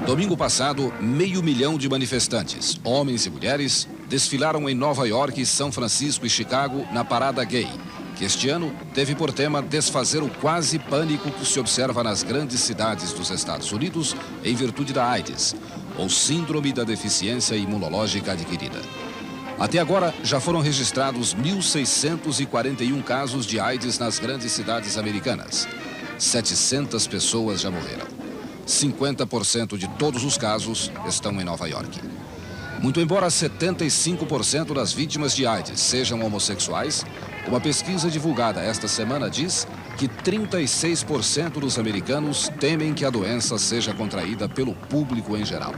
Domingo passado, 500 mil de manifestantes, homens e mulheres, desfilaram em Nova York, São Francisco e Chicago na Parada Gay, que este ano teve por tema desfazer o quase pânico que se observa nas grandes cidades dos Estados Unidos em virtude da AIDS, ou Síndrome da Deficiência Imunológica Adquirida. Até agora, já foram registrados 1.641 casos de AIDS nas grandes cidades americanas. 700 pessoas já morreram. 50% de todos os casos estão em Nova York. Muito embora 75% das vítimas de AIDS sejam homossexuais, uma pesquisa divulgada esta semana diz que 36% dos americanos temem que a doença seja contraída pelo público em geral.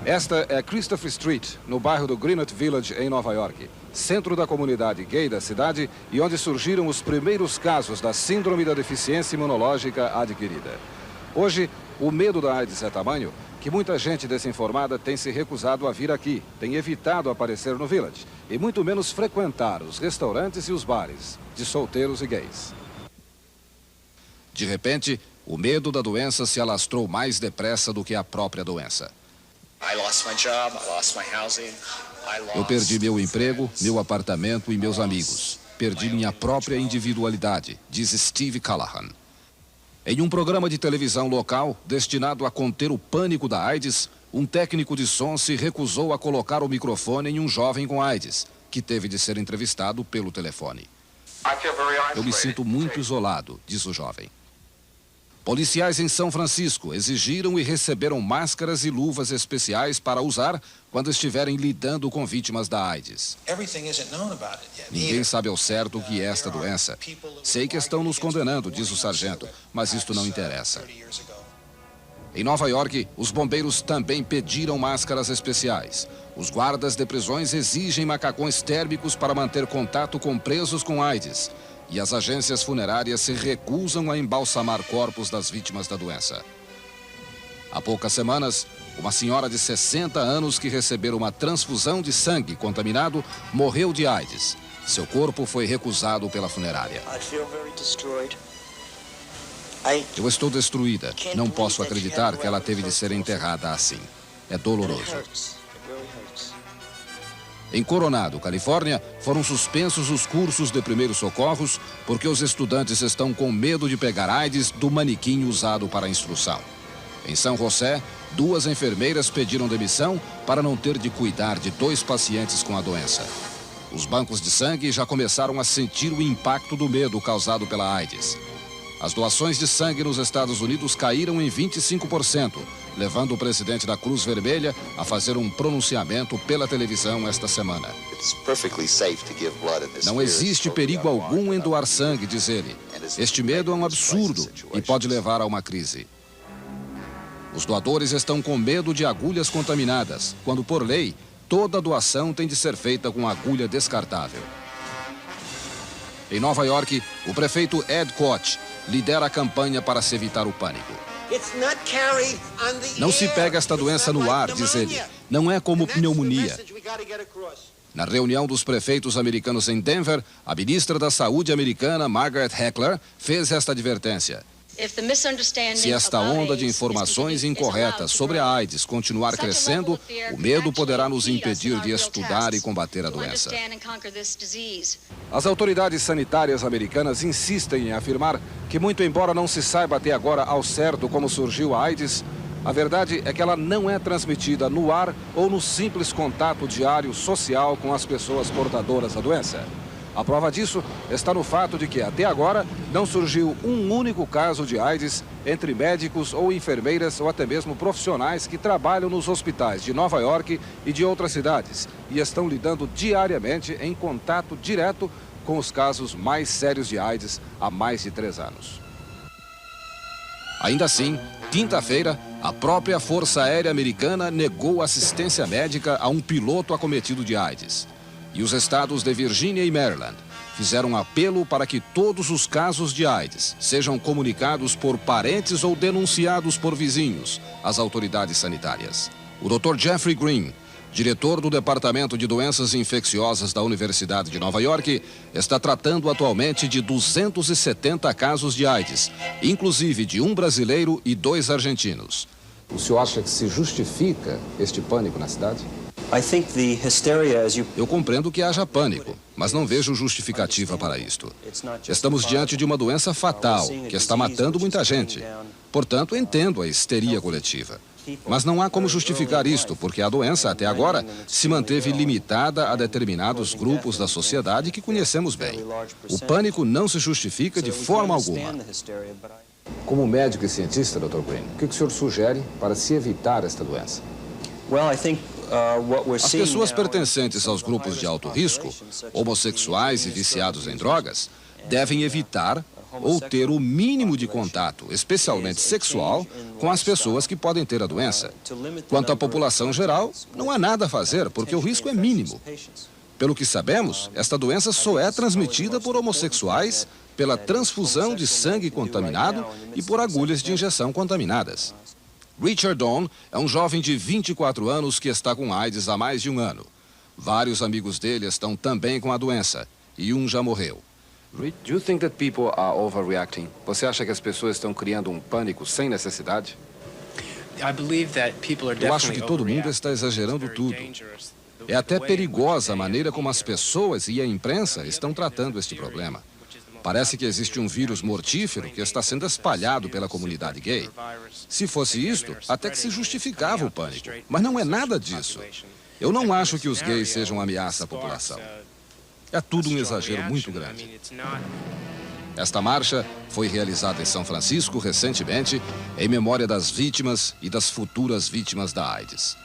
Esta é Christopher Street, no bairro do Greenwich Village, em Nova York, centro da comunidade gay da cidade e onde surgiram os primeiros casos da Síndrome da Deficiência Imunológica Adquirida. Hoje, o medo da AIDS é tamanho que muita gente desinformada tem se recusado a vir aqui, tem evitado aparecer no Village e muito menos frequentar os restaurantes e os bares de solteiros e gays. De repente, o medo da doença se alastrou mais depressa do que a própria doença. Eu perdi meu emprego, meu apartamento e meus amigos. Perdi minha própria individualidade, diz Steve Callahan. Em um programa de televisão local destinado a conter o pânico da AIDS, um técnico de som se recusou a colocar o microfone em um jovem com AIDS, que teve de ser entrevistado pelo telefone. Eu me sinto muito isolado, diz o jovem. Policiais em São Francisco exigiram e receberam máscaras e luvas especiais para usar quando estiverem lidando com vítimas da AIDS. Ninguém sabe ao certo o que é esta doença. Sei que estão nos condenando, diz o sargento, mas isto não interessa. Em Nova York, os bombeiros também pediram máscaras especiais. Os guardas de prisões exigem macacões térmicos para manter contato com presos com AIDS. E as agências funerárias se recusam a embalsamar corpos das vítimas da doença. Há poucas semanas, uma senhora de 60 anos que recebeu uma transfusão de sangue contaminado morreu de AIDS. Seu corpo foi recusado pela funerária. Eu estou destruída. Não posso acreditar que ela teve de ser enterrada assim. É doloroso. Em Coronado, Califórnia, foram suspensos os cursos de primeiros socorros porque os estudantes estão com medo de pegar AIDS do manequim usado para a instrução. Em São José, 2 enfermeiras pediram demissão para não ter de cuidar de 2 pacientes com a doença. Os bancos de sangue já começaram a sentir o impacto do medo causado pela AIDS. As doações de sangue nos Estados Unidos caíram em 25%, levando o presidente da Cruz Vermelha a fazer um pronunciamento pela televisão esta semana. Não existe perigo algum em doar sangue, diz ele. Este medo é um absurdo e pode levar a uma crise. Os doadores estão com medo de agulhas contaminadas, quando, por lei, toda doação tem de ser feita com agulha descartável. Em Nova York, o prefeito Ed Koch lidera a campanha para se evitar o pânico. Não se pega esta doença no ar, diz ele. Não é como pneumonia. Na reunião dos prefeitos americanos em Denver, a ministra da Saúde americana, Margaret Heckler, fez esta advertência. Se esta onda de informações incorretas sobre a AIDS continuar crescendo, o medo poderá nos impedir de estudar e combater a doença. As autoridades sanitárias americanas insistem em afirmar que, muito embora não se saiba até agora ao certo como surgiu a AIDS, a verdade é que ela não é transmitida no ar ou no simples contato diário social com as pessoas portadoras da doença. A prova disso está no fato de que, até agora, não surgiu um único caso de AIDS entre médicos ou enfermeiras ou até mesmo profissionais que trabalham nos hospitais de Nova York e de outras cidades e estão lidando diariamente em contato direto com os casos mais sérios de AIDS há mais de 3 anos. Ainda assim, quinta-feira, a própria Força Aérea Americana negou assistência médica a um piloto acometido de AIDS. E os estados de Virgínia e Maryland fizeram um apelo para que todos os casos de AIDS sejam comunicados por parentes ou denunciados por vizinhos às autoridades sanitárias. O Dr. Jeffrey Green, diretor do Departamento de Doenças Infecciosas da Universidade de Nova York, está tratando atualmente de 270 casos de AIDS, inclusive de um brasileiro e 2 argentinos. O senhor acha que se justifica este pânico na cidade? Eu compreendo que haja pânico, mas não vejo justificativa para isto. Estamos diante de uma doença fatal, que está matando muita gente. Portanto, entendo a histeria coletiva. Mas não há como justificar isto, porque a doença, até agora, se manteve limitada a determinados grupos da sociedade que conhecemos bem. O pânico não se justifica de forma alguma. Como médico e cientista, Dr. Green, o que o senhor sugere para se evitar esta doença? As pessoas pertencentes aos grupos de alto risco, homossexuais e viciados em drogas, devem evitar ou ter o mínimo de contato, especialmente sexual, com as pessoas que podem ter a doença. Quanto à população geral, não há nada a fazer, porque o risco é mínimo. Pelo que sabemos, esta doença só é transmitida por homossexuais, pela transfusão de sangue contaminado e por agulhas de injeção contaminadas. Richard Dawn é um jovem de 24 anos que está com AIDS há mais de um ano. Vários amigos dele estão também com a doença e um já morreu. Do you think that people are overreacting? Você acha que as pessoas estão criando um pânico sem necessidade? Eu acho que todo mundo está exagerando tudo. É até perigosa a maneira como as pessoas e a imprensa estão tratando este problema. Parece que existe um vírus mortífero que está sendo espalhado pela comunidade gay. Se fosse isto, até que se justificava o pânico. Mas não é nada disso. Eu não acho que os gays sejam uma ameaça à população. É tudo um exagero muito grande. Esta marcha foi realizada em São Francisco recentemente, em memória das vítimas e das futuras vítimas da AIDS.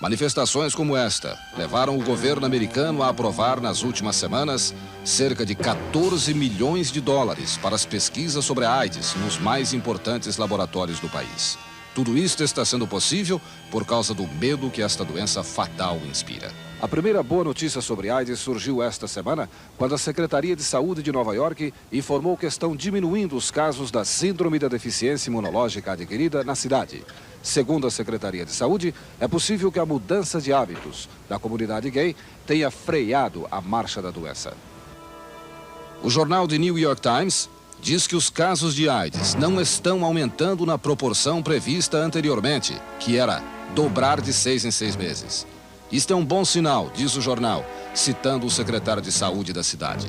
Manifestações como esta levaram o governo americano a aprovar nas últimas semanas cerca de 14 milhões de dólares para as pesquisas sobre a AIDS nos mais importantes laboratórios do país. Tudo isto está sendo possível por causa do medo que esta doença fatal inspira. A primeira boa notícia sobre AIDS surgiu esta semana, quando a Secretaria de Saúde de Nova York informou que estão diminuindo os casos da Síndrome da Deficiência Imunológica Adquirida na cidade. Segundo a Secretaria de Saúde, é possível que a mudança de hábitos da comunidade gay tenha freado a marcha da doença. O jornal The New York Times diz que os casos de AIDS não estão aumentando na proporção prevista anteriormente, que era dobrar de 6 em 6 meses. Isto é um bom sinal, diz o jornal, citando o secretário de saúde da cidade.